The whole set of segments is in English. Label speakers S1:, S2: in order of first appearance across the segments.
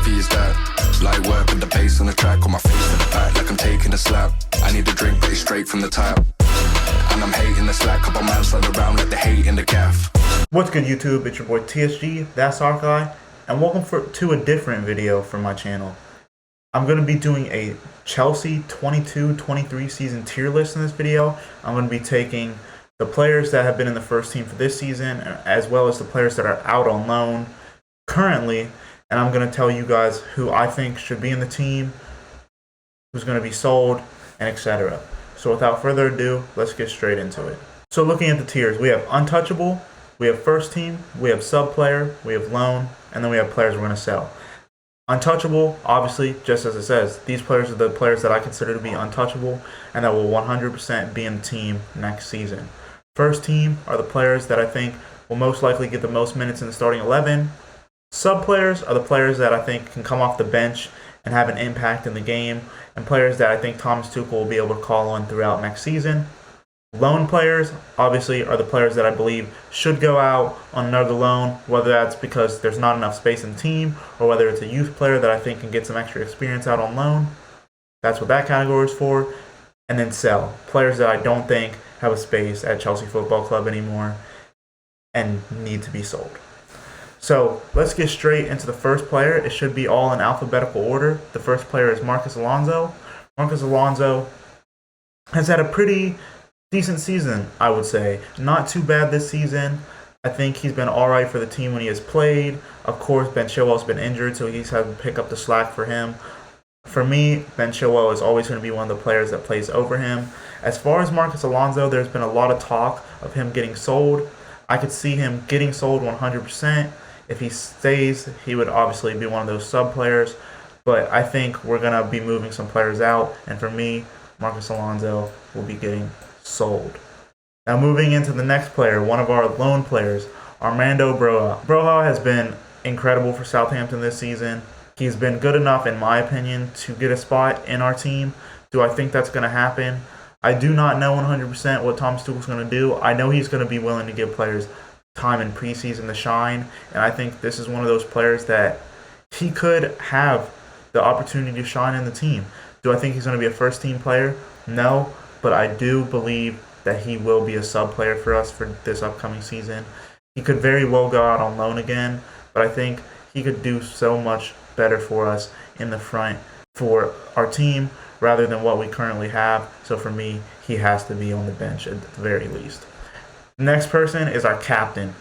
S1: heavy is that? Light work with the bass on the track, on my face to the back like I'm taking a slap. I need a drink, but it's straight from the tap. And I'm hating the slack, couple man slide around like the hate in the gaff.
S2: What's good, YouTube? It's your boy TSG, that's our guy, and welcome to a different video from my channel. I'm going to be doing a Chelsea 22-23 season tier list in this video. I'm going to be taking the players that have been in the first team for this season, as well as the players that are out on loan currently, and I'm going to tell you guys who I think should be in the team, who's going to be sold, and etc. So without further ado, let's get straight into it. So looking at the tiers, we have untouchable, we have first team, we have sub player, we have loan, and then we have players we're going to sell. Untouchable, obviously, just as it says, these players are the players that I consider to be untouchable and that will 100% be in the team next season. First team are the players that I think will most likely get the most minutes in the starting 11. Sub players are the players that I think can come off the bench and have an impact in the game, and players that I think Thomas Tuchel will be able to call on throughout next season. Loan players, obviously, are the players that I believe should go out on another loan, whether that's because there's not enough space in the team, or whether it's a youth player that I think can get some extra experience out on loan. That's what that category is for. And then sell, players that I don't think have a space at Chelsea Football Club anymore and need to be sold. So let's get straight into the first player. It should be all in alphabetical order. The first player is Marcos Alonso. Marcos Alonso has had a pretty decent season, I would say. Not too bad this season. I think he's been all right for the team when he has played. Of course, Ben Chilwell's been injured, so he's had to pick up the slack for him. For me, Ben Chilwell is always going to be one of the players that plays over him. As far as Marcos Alonso, there's been a lot of talk of him getting sold. I could see him getting sold 100%. If he stays, he would obviously be one of those sub players. But I think we're going to be moving some players out. And for me, Marcos Alonso will be getting sold. Now moving into the next player, one of our loan players, Armando Broja. Broja has been incredible for Southampton this season. He's been good enough, in my opinion, to get a spot in our team. Do I think that's going to happen? I do not know 100% what Thomas Tuchel's going to do. I know he's going to be willing to give players time in preseason to shine, and I think this is one of those players that he could have the opportunity to shine in the team. Do I think he's going to be a first-team player? No, but I do believe that he will be a sub player for us for this upcoming season. He could very well go out on loan again, but I think he could do so much better for us in the front for our team rather than what we currently have. So for me, he has to be on the bench at the very least. The next person is our captain,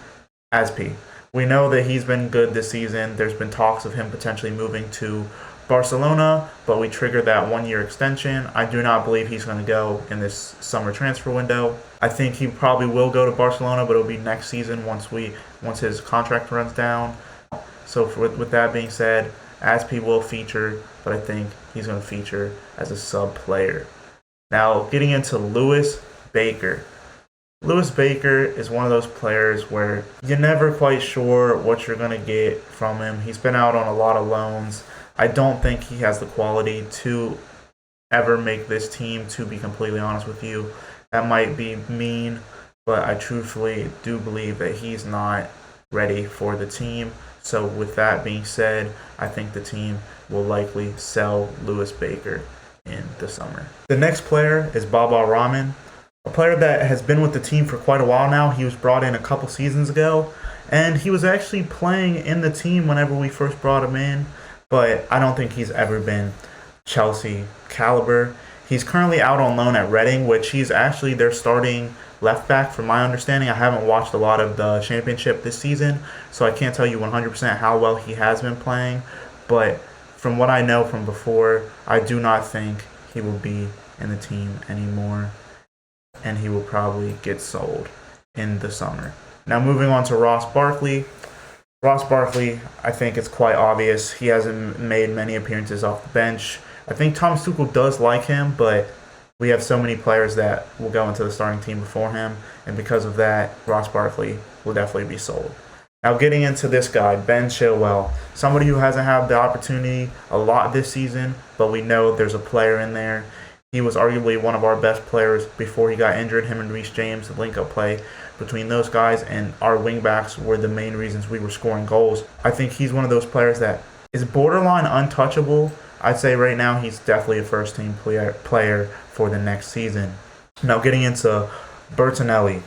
S2: Azpi. We know that he's been good this season. There's been talks of him potentially moving to Barcelona, but we triggered that one-year extension. I do not believe he's going to go in this summer transfer window. I think he probably will go to Barcelona, but it'll be next season once his contract runs down. So with that being said, Azpi will feature, but I think he's going to feature as a sub player. Now, getting into Lewis Baker. Lewis Baker is one of those players where you're never quite sure what you're going to get from him. He's been out on a lot of loans. I don't think he has the quality to ever make this team, to be completely honest with you. That might be mean, but I truthfully do believe that he's not ready for the team. So with that being said, I think the team will likely sell Lewis Baker in the summer. The next player is Baba Ramen, a player that has been with the team for quite a while now. He was brought in a couple seasons ago, and he was actually playing in the team whenever we first brought him in, but I don't think he's ever been Chelsea caliber. He's currently out on loan at Reading, which he's actually their starting left back from my understanding. I haven't watched a lot of the championship this season, so I can't tell you 100% how well he has been playing, but from what I know from before, I do not think he will be in the team anymore, and he will probably get sold in the summer. Now moving on to Ross Barkley. Ross Barkley, I think it's quite obvious. He hasn't made many appearances off the bench. I think Thomas Tuchel does like him, but we have so many players that will go into the starting team before him, and because of that, Ross Barkley will definitely be sold. Now getting into this guy, Ben Chilwell, somebody who hasn't had the opportunity a lot this season, but we know there's a player in there. He was arguably one of our best players before he got injured. Him and Reese James, the link-up play between those guys and our wingbacks were the main reasons we were scoring goals. I think he's one of those players that is borderline untouchable. I'd say right now he's definitely a first-team player for the next season. Now getting into Bertinelli,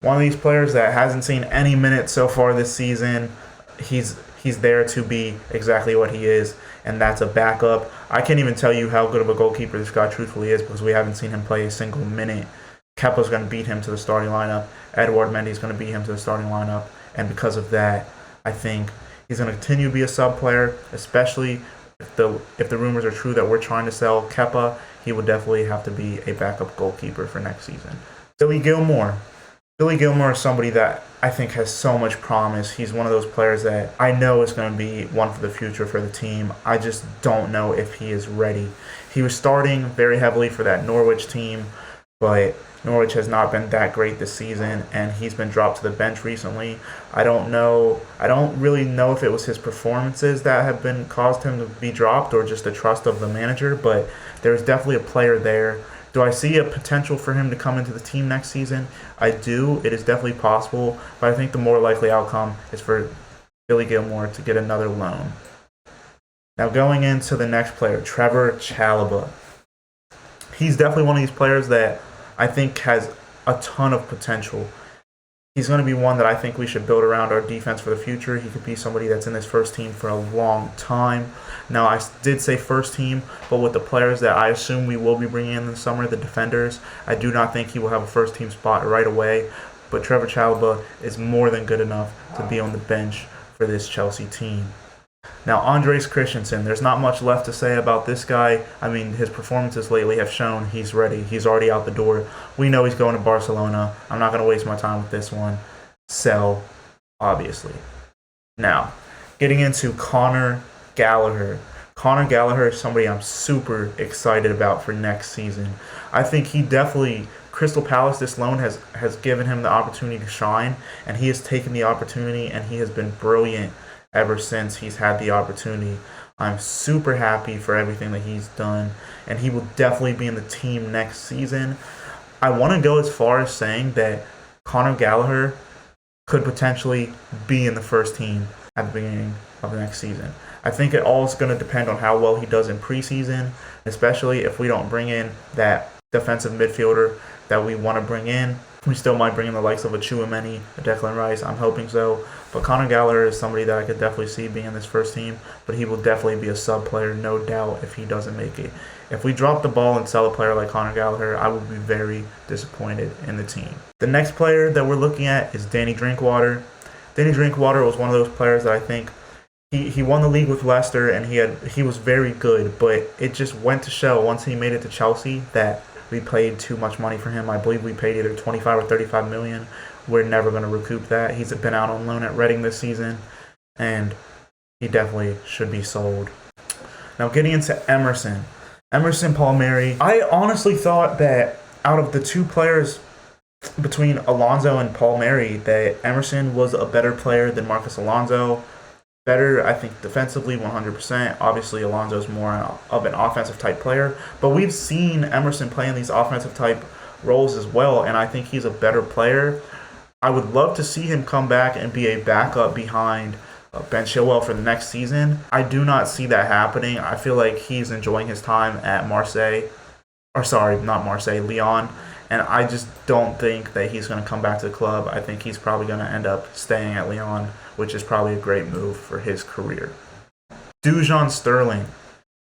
S2: one of these players that hasn't seen any minutes so far this season. He's there to be exactly what he is, and that's a backup. I can't even tell you how good of a goalkeeper this guy truthfully is because we haven't seen him play a single minute. Kepa's going to beat him to the starting lineup. Eduard Mendy is going to beat him to the starting lineup, and because of that, I think he's going to continue to be a sub player, especially if the rumors are true that we're trying to sell Kepa. He would definitely have to be a backup goalkeeper for next season. Billy Gilmour is somebody that I think has so much promise. He's one of those players that I know is going to be one for the future for the team. I just don't know if he is ready. He was starting very heavily for that Norwich team, but Norwich has not been that great this season, and he's been dropped to the bench recently. I don't really know if it was his performances that have been caused him to be dropped or just the trust of the manager, but there's definitely a player there. Do I see a potential for him to come into the team next season? I do. It is definitely possible, but I think the more likely outcome is for Billy Gilmour to get another loan. Now going into the next player, Trevor Chaliba. He's definitely one of these players that I think has a ton of potential. He's going to be one that I think we should build around our defense for the future. He could be somebody that's in this first team for a long time. Now, I did say first team, but with the players that I assume we will be bringing in the summer, the defenders, I do not think he will have a first team spot right away. But Trevor Chaliba is more than good enough to be on the bench for this Chelsea team. Now, Andres Christensen, there's not much left to say about this guy. I mean, his performances lately have shown he's ready. He's already out the door. We know he's going to Barcelona. I'm not going to waste my time with this one. Sell, obviously. Now, getting into Conor Gallagher. Conor Gallagher is somebody I'm super excited about for next season. I think he definitely, Crystal Palace, this loan has given him the opportunity to shine, and he has taken the opportunity, and he has been brilliant ever since he's had the opportunity. I'm super happy for everything that he's done, and he will definitely be in the team next season. I want to go as far as saying that Conor Gallagher could potentially be in the first team at the beginning of the next season. I think it all is going to depend on how well he does in preseason, especially if we don't bring in that defensive midfielder that we want to bring in. We still might bring in the likes of a Tchouaméni, a Declan Rice. I'm hoping so. But Conor Gallagher is somebody that I could definitely see being in this first team. But he will definitely be a sub player, no doubt, if he doesn't make it. If we drop the ball and sell a player like Conor Gallagher, I would be very disappointed in the team. The next player that we're looking at is Danny Drinkwater. Danny Drinkwater was one of those players that I think he won the league with Leicester, and he was very good. But it just went to show once he made it to Chelsea that we paid too much money for him. I believe we paid either 25 or 35 million. We're never going to recoup that. He's been out on loan at Reading this season, and he definitely should be sold. Now getting into Emerson Palmieri. I honestly thought that out of the two players between Alonso and Palmieri, that Emerson was a better player than Marcus Alonso. Better, I think, defensively, 100%. Obviously, Alonso's more of an offensive type player, but we've seen Emerson play in these offensive type roles as well, and I think he's a better player. I would love to see him come back and be a backup behind Ben Chilwell for the next season. I do not see that happening. I feel like he's enjoying his time at Lyon, and I just don't think that he's going to come back to the club. I think he's probably going to end up staying at Lyon, which is probably a great move for his career. Dujon Sterling.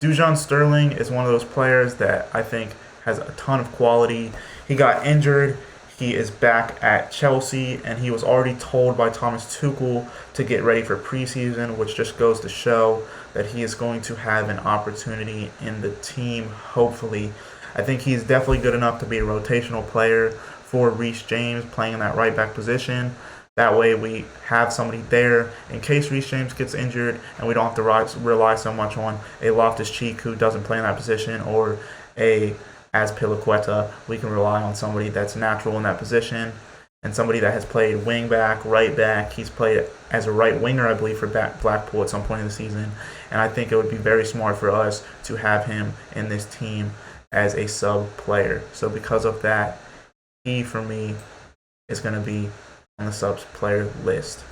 S2: Dujon Sterling is one of those players that I think has a ton of quality. He got injured. He is back at Chelsea, and he was already told by Thomas Tuchel to get ready for preseason, which just goes to show that he is going to have an opportunity in the team, hopefully. I think he's definitely good enough to be a rotational player for Reese James playing in that right back position. That way we have somebody there in case Reese James gets injured, and we don't have to rely so much on a Loftus-Cheek who doesn't play in that position, or a Azpilicueta. We can rely on somebody that's natural in that position, and somebody that has played wing back, right back. He's played as a right winger, I believe, for Blackpool at some point in the season, and I think it would be very smart for us to have him in this team as a sub player. So because of that, he, for me, is going to be on the subs player list.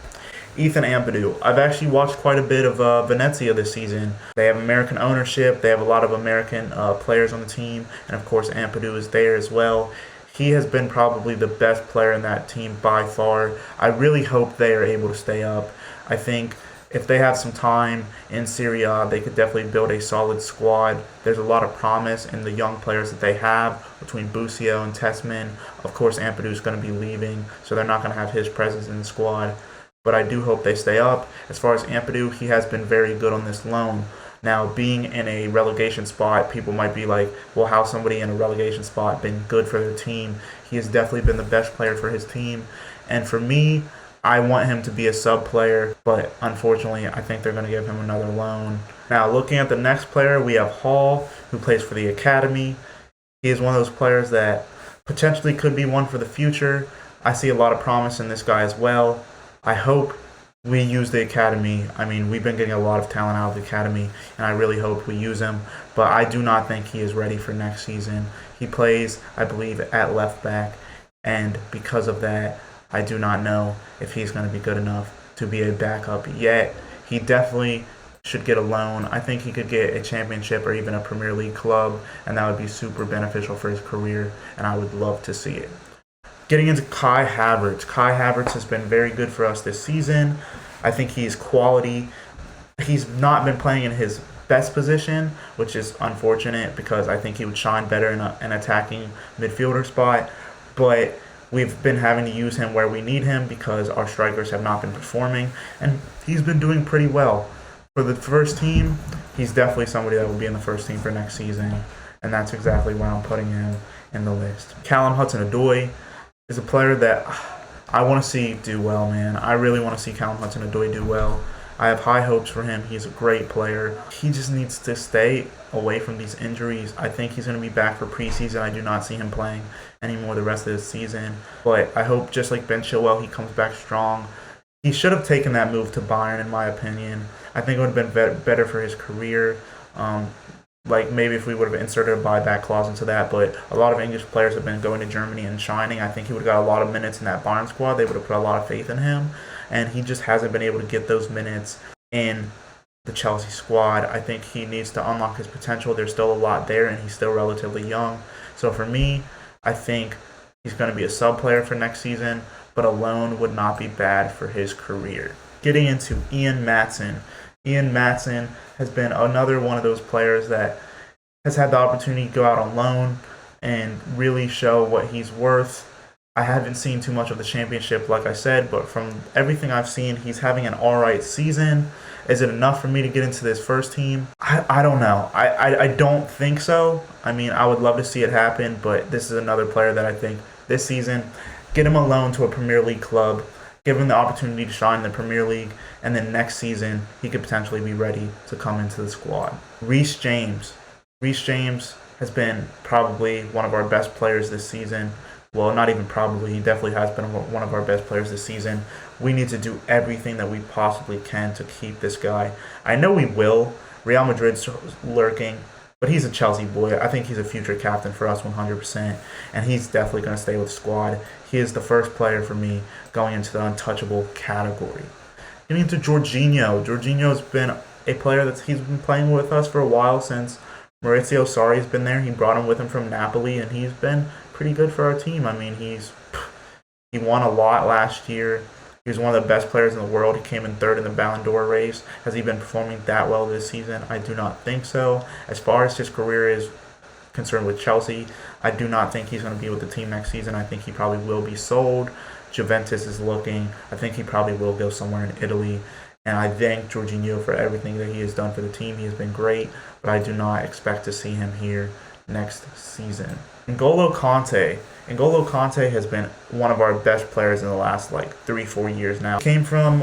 S2: Ethan Ampadu. I've actually watched quite a bit of Venezia this season. They have American ownership. They have a lot of American players on the team. And, of course, Ampadu is there as well. He has been probably the best player in that team by far. I really hope they are able to stay up. I think if they have some time in Serie A, they could definitely build a solid squad. There's a lot of promise in the young players that they have between Busio and Tessman. Of course, Ampadu is going to be leaving, so they're not going to have his presence in the squad. But I do hope they stay up. As far as Ampadu, he has been very good on this loan. Now, being in a relegation spot, people might be like, well, how's somebody in a relegation spot been good for their team? He has definitely been the best player for his team. And for me, I want him to be a sub player, but unfortunately, I think they're going to give him another loan. Now, looking at the next player, we have Hall, who plays for the Academy. He is one of those players that potentially could be one for the future. I see a lot of promise in this guy as well. I hope we use the Academy. I mean, we've been getting a lot of talent out of the Academy, and I really hope we use him. But I do not think he is ready for next season. He plays, I believe, at left back, and because of that, I do not know if he's going to be good enough to be a backup yet. He definitely should get a loan. I think he could get a championship or even a Premier League club, and that would be super beneficial for his career, and I would love to see it. Getting into Kai Havertz. Kai Havertz has been very good for us this season. I think he's quality. He's not been playing in his best position, which is unfortunate because I think he would shine better in an attacking midfielder spot. But we've been having to use him where we need him because our strikers have not been performing, and he's been doing pretty well. For the first team, he's definitely somebody that will be in the first team for next season, and that's exactly where I'm putting him in the list. Callum Hudson-Odoi is a player that I want to see do well, man. I really want to see Callum Hudson-Odoi do well. I have high hopes for him. He's a great player. He just needs to stay away from these injuries. I think he's going to be back for preseason. I do not see him playing anymore the rest of the season. But I hope, just like Ben Chilwell, he comes back strong. He should have taken that move to Bayern, in my opinion. I think it would have been better for his career. Like maybe if we would have inserted a buyback clause into that, but a lot of English players have been going to Germany and shining. I think he would have got a lot of minutes in that Bayern squad. They would have put a lot of faith in him, and he just hasn't been able to get those minutes in the Chelsea squad. I think he needs to unlock his potential. There's still a lot there, and he's still relatively young. So for me, I think he's going to be a sub player for next season, but a loan would not be bad for his career. Getting into Ian Matson. Ian Matson has been another one of those players that has had the opportunity to go out on loan and really show what he's worth. I haven't seen too much of the championship, like I said, but from everything I've seen, he's having an alright season. Is it enough for me to get into this first team? I don't know. I don't think so. I mean, I would love to see it happen, but this is another player that I think this season, get him a loan to a Premier League club, give him the opportunity to shine in the Premier League, and then next season, he could potentially be ready to come into the squad. Reese James. Reese James has been probably one of our best players this season. Well, not even probably. He definitely has been one of our best players this season. We need to do everything that we possibly can to keep this guy. I know we will. Real Madrid's lurking, but he's a Chelsea boy. I think he's a future captain for us 100%, and he's definitely going to stay with the squad. He is the first player for me going into the untouchable category. Getting into Jorginho. Jorginho's been a player that he's been playing with us for a while since Maurizio Sarri's been there. He brought him with him from Napoli, and he's been pretty good for our team. I mean, he won a lot last year. He was one of the best players in the world. He came in third in the Ballon d'Or race. Has he been performing that well this season? I do not think so. As far as his career is concerned with Chelsea, I do not think he's going to be with the team next season. I think he probably will be sold. Juventus is looking. I think he probably will go somewhere in Italy. And I thank Jorginho for everything that he has done for the team. He has been great, but I do not expect to see him here next season. N'Golo Kante. N'Golo Kante has been one of our best players in the last 3-4 years now. He came from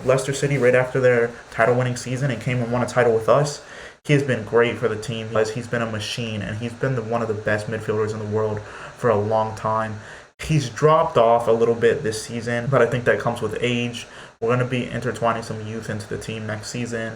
S2: Leicester City right after their title-winning season and came and won a title with us. He has been great for the team. He's been a machine, and he's been one of the best midfielders in the world for a long time. He's dropped off a little bit this season, but I think that comes with age. We're going to be intertwining some youth into the team next season,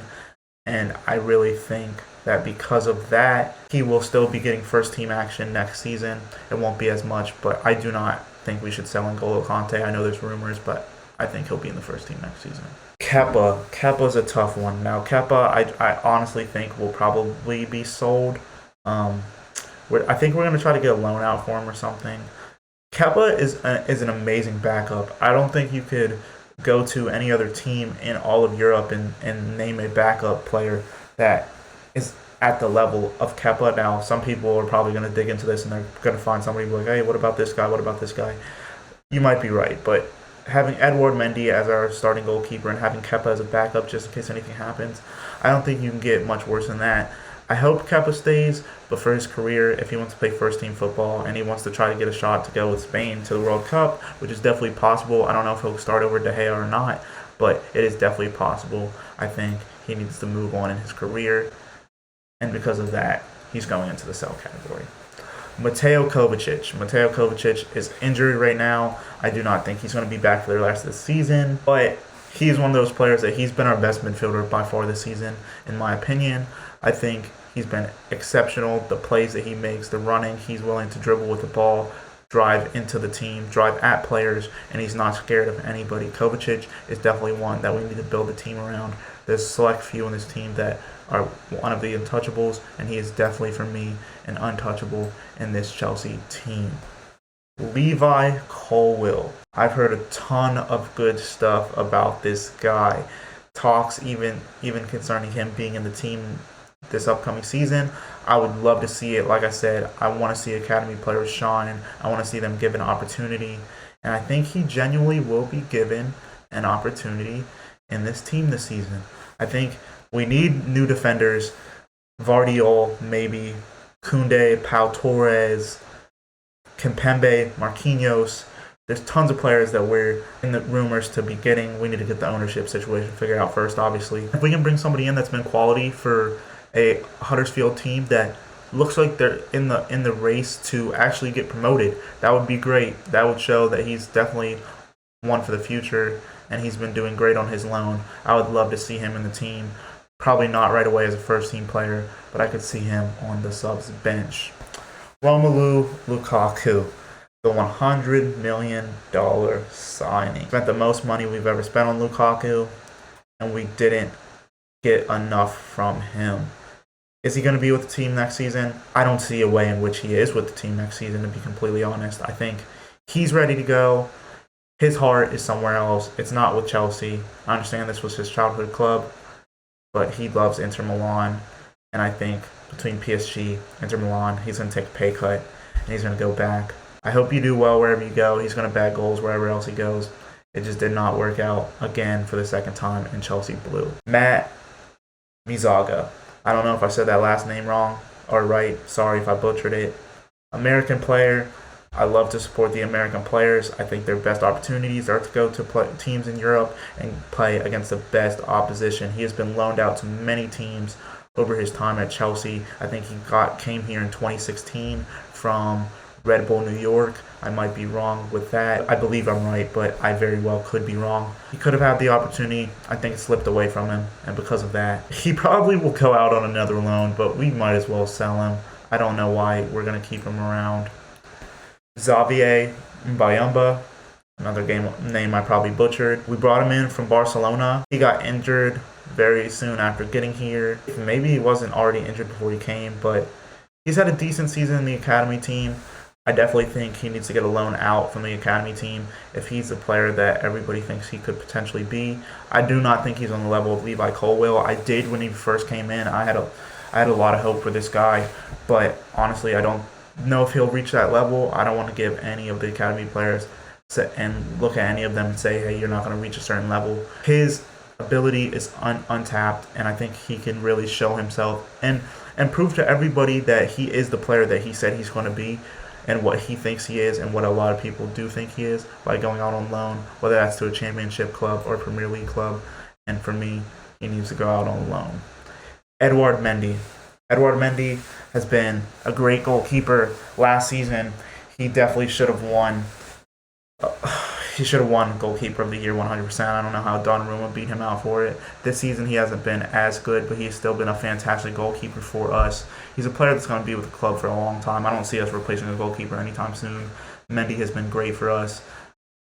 S2: and I really think that because of that, he will still be getting first-team action next season. It won't be as much, but I do not think we should sell N'Golo Kante. I know there's rumors, but I think he'll be in the first team next season. Kepa's a tough one. Now, Kepa, I honestly think will probably be sold. I think we're going to try to get a loan out for him or something. Kepa is an amazing backup. I don't think you could go to any other team in all of Europe and name a backup player that is at the level of Kepa. Now, some people are probably going to dig into this and they're going to find somebody like, hey, what about this guy? What about this guy? You might be right, but having Eduard Mendy as our starting goalkeeper and having Kepa as a backup just in case anything happens, I don't think you can get much worse than that. I hope Kepa stays, but for his career, if he wants to play first-team football and he wants to try to get a shot to go with Spain to the World Cup, which is definitely possible. I don't know if he'll start over De Gea or not, but it is definitely possible. I think he needs to move on in his career, and because of that, he's going into the sell category. Mateo Kobachich is injured right now. I do not think he's going to be back for the rest of the season, but he's one of those players that he's been our best midfielder by far this season, in my opinion. I think he's been exceptional. The plays that he makes, the running, he's willing to dribble with the ball, drive into the team, drive at players, and he's not scared of anybody. Kovacic is definitely one that we need to build a team around. There's a select few in this team that are one of the untouchables, and he is definitely, for me, an untouchable in this Chelsea team. Levi Colwill. I've heard a ton of good stuff about this guy. Talks even concerning him being in the team this upcoming season. I would love to see it. Like I said, I want to see academy players shine. I want to see them given opportunity. And I think he genuinely will be given an opportunity in this team this season. I think we need new defenders. Vardiol, maybe. Koundé, Pau Torres, Kimpembe, Marquinhos. There's tons of players that we're in the rumors to be getting. We need to get the ownership situation figured out first, obviously. If we can bring somebody in that's been quality for a Huddersfield team that looks like they're in the race to actually get promoted, that would be great. That would show that he's definitely one for the future, and he's been doing great on his loan. I would love to see him in the team. Probably not right away as a first-team player, but I could see him on the subs bench. Romelu Lukaku, the $100 million signing. Spent the most money we've ever spent on Lukaku, and we didn't get enough from him. Is he going to be with the team next season? I don't see a way in which he is with the team next season, to be completely honest. I think he's ready to go. His heart is somewhere else. It's not with Chelsea. I understand this was his childhood club, but he loves Inter Milan, and I think between PSG, Inter Milan, he's going to take a pay cut, and he's going to go back. I hope you do well wherever you go. He's going to bag goals wherever else he goes. It just did not work out again for the second time in Chelsea blue. Matt Mizaga. I don't know if I said that last name wrong or right. Sorry if I butchered it. American player. I love to support the American players. I think their best opportunities are to go to teams in Europe and play against the best opposition. He has been loaned out to many teams over his time at Chelsea. I think he came here in 2016 from Red Bull New York. I might be wrong with that. I believe I'm right, but I very well could be wrong. He could have had the opportunity. I think it slipped away from him, and because of that, he probably will go out on another loan, but we might as well sell him. I don't know why we're going to keep him around. Xavier Mbayamba, another name I probably butchered. We brought him in from Barcelona. He got injured very soon after getting here. Maybe he wasn't already injured before he came, but he's had a decent season in the academy team. I definitely think he needs to get a loan out from the academy team if he's the player that everybody thinks he could potentially be. I do not think he's on the level of Levi Colwill. I did when he first came in. I had a lot of hope for this guy, but honestly, I don't know if he'll reach that level. I don't want to give any of the academy players and look at any of them and say, hey, you're not going to reach a certain level. His ability is untapped, and I think he can really show himself and prove to everybody that he is the player that he said he's going to be, and what he thinks he is, and what a lot of people do think he is, by going out on loan, whether that's to a championship club or a Premier League club. And for me, he needs to go out on loan. Eduard Mendy. Eduard Mendy has been a great goalkeeper last season. He definitely should have won. He should have won Goalkeeper of the Year 100%. I don't know how Donnarumma beat him out for it. This season he hasn't been as good, but he's still been a fantastic goalkeeper for us. He's a player that's going to be with the club for a long time. I don't see us replacing a goalkeeper anytime soon. Mendy has been great for us.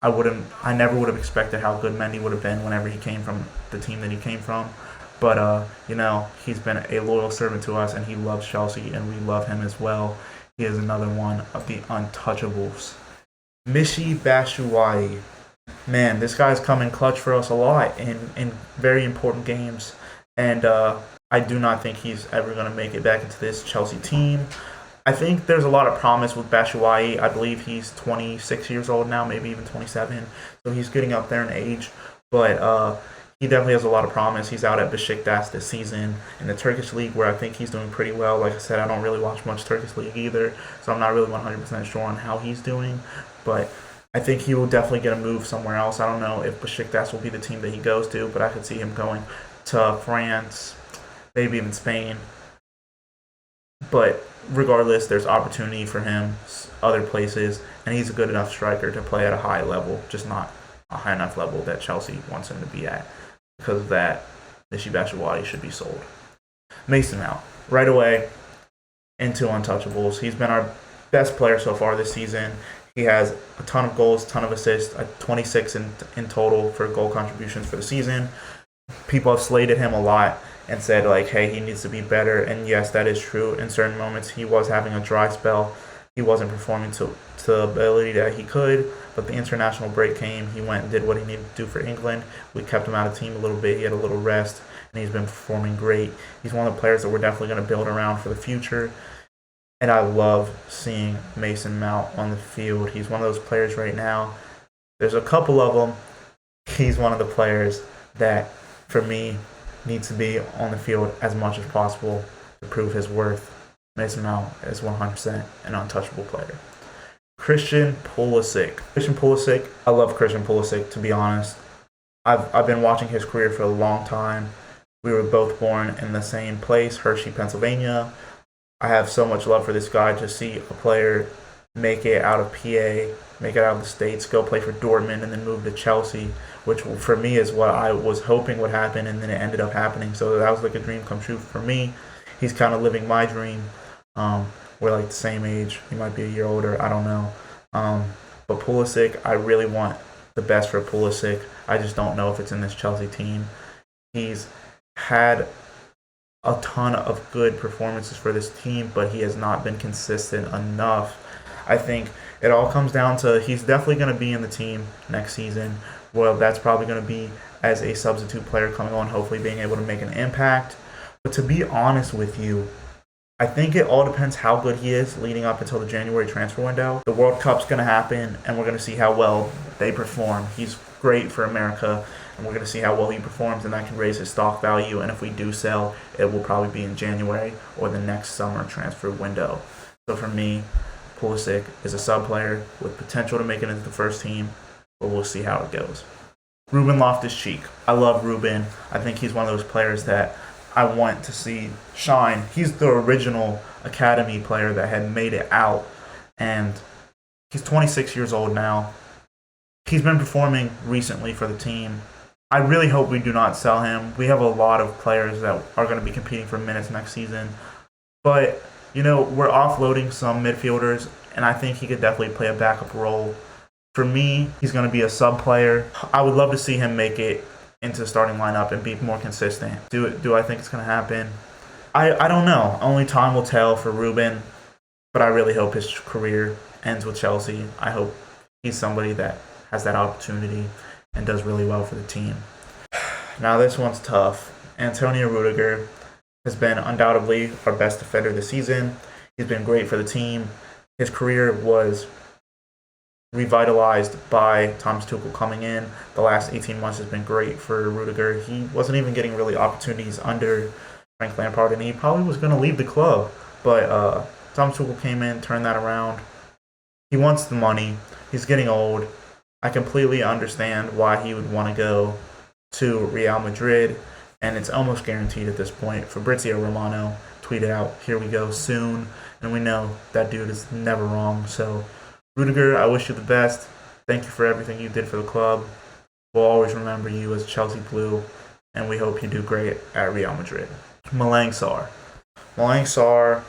S2: I never would have expected how good Mendy would have been whenever he came from the team that he came from. But he's been a loyal servant to us, and he loves Chelsea, and we love him as well. He is another one of the untouchables. Mishi Bashuwaii. Man, this guy's come in clutch for us a lot in very important games. And I do not think he's ever going to make it back into this Chelsea team. I think there's a lot of promise with Bashuwaii. I believe he's 26 years old now, maybe even 27. So he's getting up there in age. But he definitely has a lot of promise. He's out at Besiktas this season in the Turkish league, where I think he's doing pretty well. Like I said, I don't really watch much Turkish league either, so I'm not really 100% sure on how he's doing. But I think he will definitely get a move somewhere else. I don't know if Besiktas will be the team that he goes to, but I could see him going to France, maybe even Spain. But regardless, there's opportunity for him other places, and he's a good enough striker to play at a high level, just not a high enough level that Chelsea wants him to be at. Because of that, Mishi Bashuwaii should be sold. Mason Mount, right away into untouchables. He's been our best player so far this season. He has a ton of goals, ton of assists, 26 in total for goal contributions for the season. People have slated him a lot and said, like, hey, he needs to be better. And yes, that is true. In certain moments, he was having a dry spell. He wasn't performing to the ability that he could, but the international break came. He went and did what he needed to do for England. We kept him out of the team a little bit. He had a little rest, and he's been performing great. He's one of the players that we're definitely going to build around for the future. And I love seeing Mason Mount on the field. He's one of those players right now. There's a couple of them. He's one of the players that, for me, needs to be on the field as much as possible to prove his worth. Mason Mount is 100% an untouchable player. Christian Pulisic. I love Christian Pulisic, to be honest. I've been watching his career for a long time. We were both born in the same place, Hershey, Pennsylvania. I have so much love for this guy to see a player make it out of PA, make it out of the States, go play for Dortmund, and then move to Chelsea, which for me is what I was hoping would happen, and then it ended up happening. So that was like a dream come true for me. He's kind of living my dream. We're like the same age. He might be a year older. I don't know. But Pulisic, I really want the best for Pulisic. I just don't know if it's in this Chelsea team. He's had a ton of good performances for this team, but he has not been consistent enough. I think it all comes down to he's definitely going to be in the team next season. Well, that's probably going to be as a substitute player coming on, hopefully being able to make an impact. But to be honest with you, I think it all depends how good he is leading up until the January transfer window. The World Cup's going to happen, and we're going to see how well they perform. He's great for America, and we're going to see how well he performs, and that can raise his stock value. And if we do sell, it will probably be in January or the next summer transfer window. So for me, Pulisic is a sub player with potential to make it into the first team, but we'll see how it goes. Reuben Loftus-Cheek. I love Reuben. I think he's one of those players that I want to see shine. He's the original academy player that had made it out, and he's 26 years old now. He's been performing recently for the team. I really hope we do not sell him. We have a lot of players that are going to be competing for minutes next season, but we're offloading some midfielders, and I think he could definitely play a backup role. For me, he's going to be a sub player. I would love to see him make it into the starting lineup and be more consistent. Do I think it's going to happen? I don't know. Only time will tell for Reuben, but I really hope his career ends with Chelsea. I hope he's somebody that has that opportunity and does really well for the team. Now this one's tough. Antonio Rudiger has been undoubtedly our best defender this season. He's been great for the team. His career was revitalized by Thomas Tuchel coming in. The last 18 months has been great for Rudiger. He wasn't even getting really opportunities under Frank Lampard, and he probably was going to leave the club. But Thomas Tuchel came in, turned that around. He wants the money. He's getting old. I completely understand why he would want to go to Real Madrid, and it's almost guaranteed at this point. Fabrizio Romano tweeted out, "Here we go soon," and we know that dude is never wrong. So Rudiger, I wish you the best. Thank you for everything you did for the club. We'll always remember you as Chelsea Blue, and we hope you do great at Real Madrid. Malang Sarr,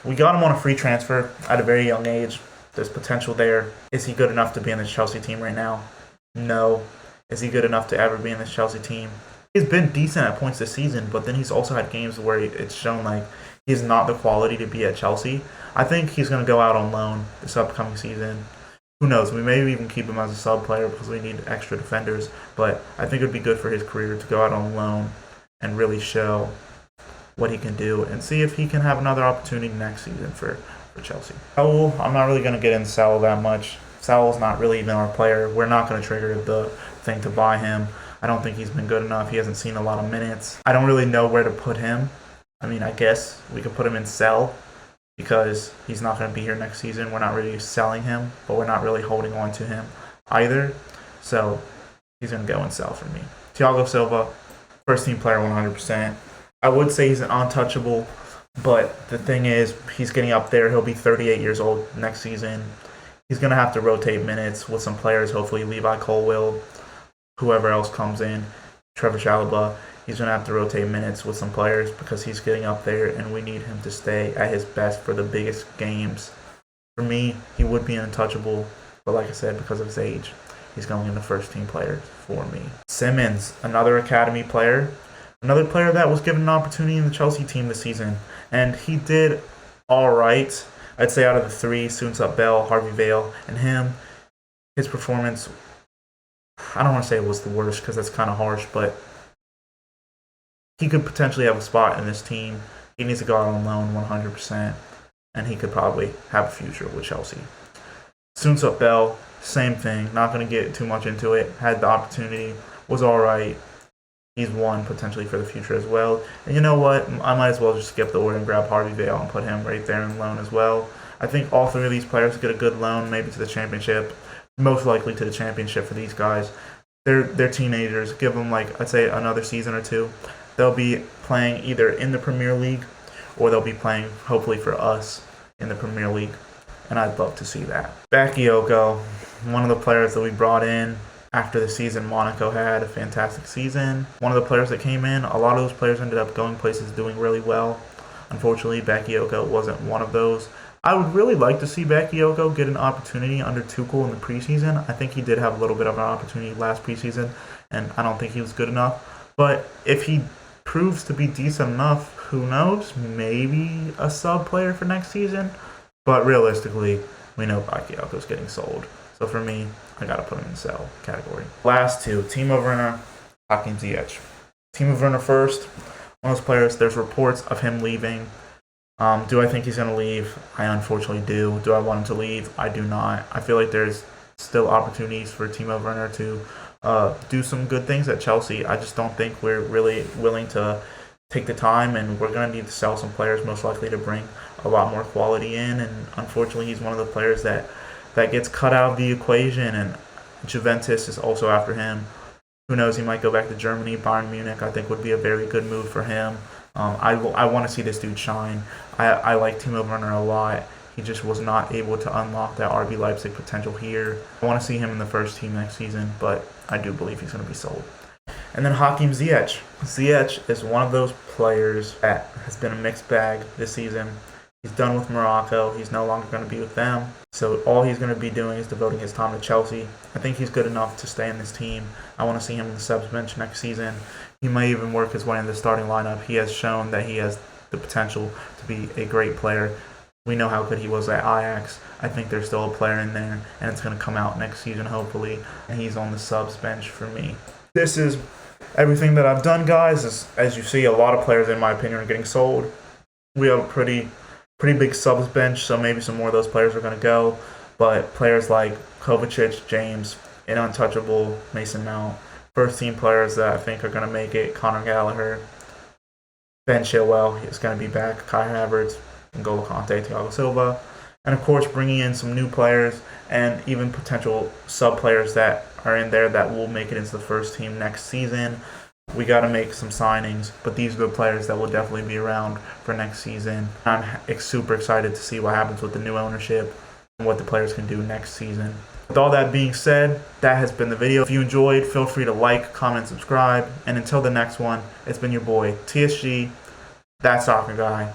S2: we got him on a free transfer at a very young age. There's potential there. Is he good enough to be in this Chelsea team right now? No. Is he good enough to ever be in this Chelsea team? He's been decent at points this season, but then he's also had games where it's shown like he's not the quality to be at Chelsea. I think he's going to go out on loan this upcoming season. Who knows? We may even keep him as a sub player because we need extra defenders, but I think it would be good for his career to go out on loan and really show what he can do and see if he can have another opportunity next season for Chelsea. Saul, I'm not really going to get into Saul that much. Saul's not really even our player. We're not going to trigger the thing to buy him. I don't think he's been good enough. He hasn't seen a lot of minutes. I don't really know where to put him. I mean, I guess we could put him in sell because he's not going to be here next season. We're not really selling him, but we're not really holding on to him either. So he's going to go in sell for me. Thiago Silva, first team player 100%. I would say he's an untouchable, but the thing is, he's getting up there. He'll be 38 years old next season. He's going to have to rotate minutes with some players, hopefully Levi Colwill, whoever else comes in, Trevor Chaliba. He's going to have to rotate minutes with some players because he's getting up there, and we need him to stay at his best for the biggest games. For me, he would be untouchable, but like I said, because of his age, he's going in the first team players for me. Simmons, another academy player. Another player that was given an opportunity in the Chelsea team this season, and he did all right. I'd say out of the three, Soonsup Bell, Harvey Vale, and him, his performance, I don't want to say it was the worst because that's kind of harsh, but he could potentially have a spot in this team. He needs to go out on loan 100%, and he could probably have a future with Chelsea. Soonsup Bell, same thing. Not going to get too much into it. Had the opportunity, was all right. He's one potentially for the future as well. And you know what? I might as well just skip the order and grab Harvey Vale and put him right there in loan as well. I think all three of these players get a good loan, maybe to the championship. Most likely to the championship for these guys. They're teenagers. Give them, like, I'd say another season or two. They'll be playing either in the Premier League or they'll be playing, hopefully, for us in the Premier League. And I'd love to see that. Bakayoko, one of the players that we brought in after the season Monaco had a fantastic season. One of the players that came in, a lot of those players ended up going places doing really well. Unfortunately, Bakayoko wasn't one of those. I would really like to see Bakayoko get an opportunity under Tuchel in the preseason. I think he did have a little bit of an opportunity last preseason, and I don't think he was good enough. But if he proves to be decent enough, who knows? Maybe a sub player for next season. But realistically, we know Bakayoko's getting sold. So for me, I got to put him in the sell category. Last two, Timo Werner, Hakim Ziyech. Timo Werner first. One of those players, there's reports of him leaving. Do I think he's going to leave? I unfortunately do. Do I want him to leave? I do not. I feel like there's still opportunities for Timo Werner to do some good things at Chelsea. I just don't think we're really willing to take the time, and we're going to need to sell some players most likely to bring a lot more quality in. And unfortunately, he's one of the players that gets cut out of the equation, and Juventus is also after him. Who knows? He might go back to Germany. Bayern Munich, I think, would be a very good move for him. I want to see this dude shine. I like Timo Werner a lot. He just was not able to unlock that RB Leipzig potential here. I want to see him in the first team next season, but I do believe he's going to be sold. And then Hakim Ziyech. Ziyech is one of those players that has been a mixed bag this season. He's done with Morocco. He's no longer going to be with them. So all he's going to be doing is devoting his time to Chelsea. I think he's good enough to stay in this team. I want to see him in the subs bench next season. He may even work his way in the starting lineup. He has shown that he has the potential to be a great player. We know how good he was at Ajax. I think there's still a player in there, and it's going to come out next season, hopefully. And he's on the subs bench for me. This is everything that I've done, guys. As you see, a lot of players, in my opinion, are getting sold. We have a pretty big subs bench, so maybe some more of those players are going to go. But players like Kovacic, James, and untouchable Mason Mount, first team players that I think are going to make it, Conor Gallagher, Ben Chilwell, he's going to be back, Kai Havertz, N'Golo Kante, Thiago Silva, and of course bringing in some new players and even potential sub players that are in there that will make it into the first team next season. We got to make some signings, but these are the players that will definitely be around for next season. I'm super excited to see what happens with the new ownership and what the players can do next season. With all that being said, that has been the video. If you enjoyed, feel free to like, comment, subscribe, and until the next one, it's been your boy, TSG, That Soccer Guy,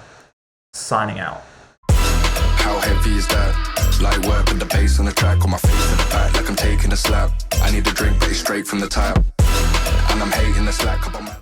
S2: signing out.
S1: How heavy is that? Light work with the bass on the track, on my face to the back like I'm taking a slap. I need a drink, but it's straight from the tap. And I'm hating the slack, couple man.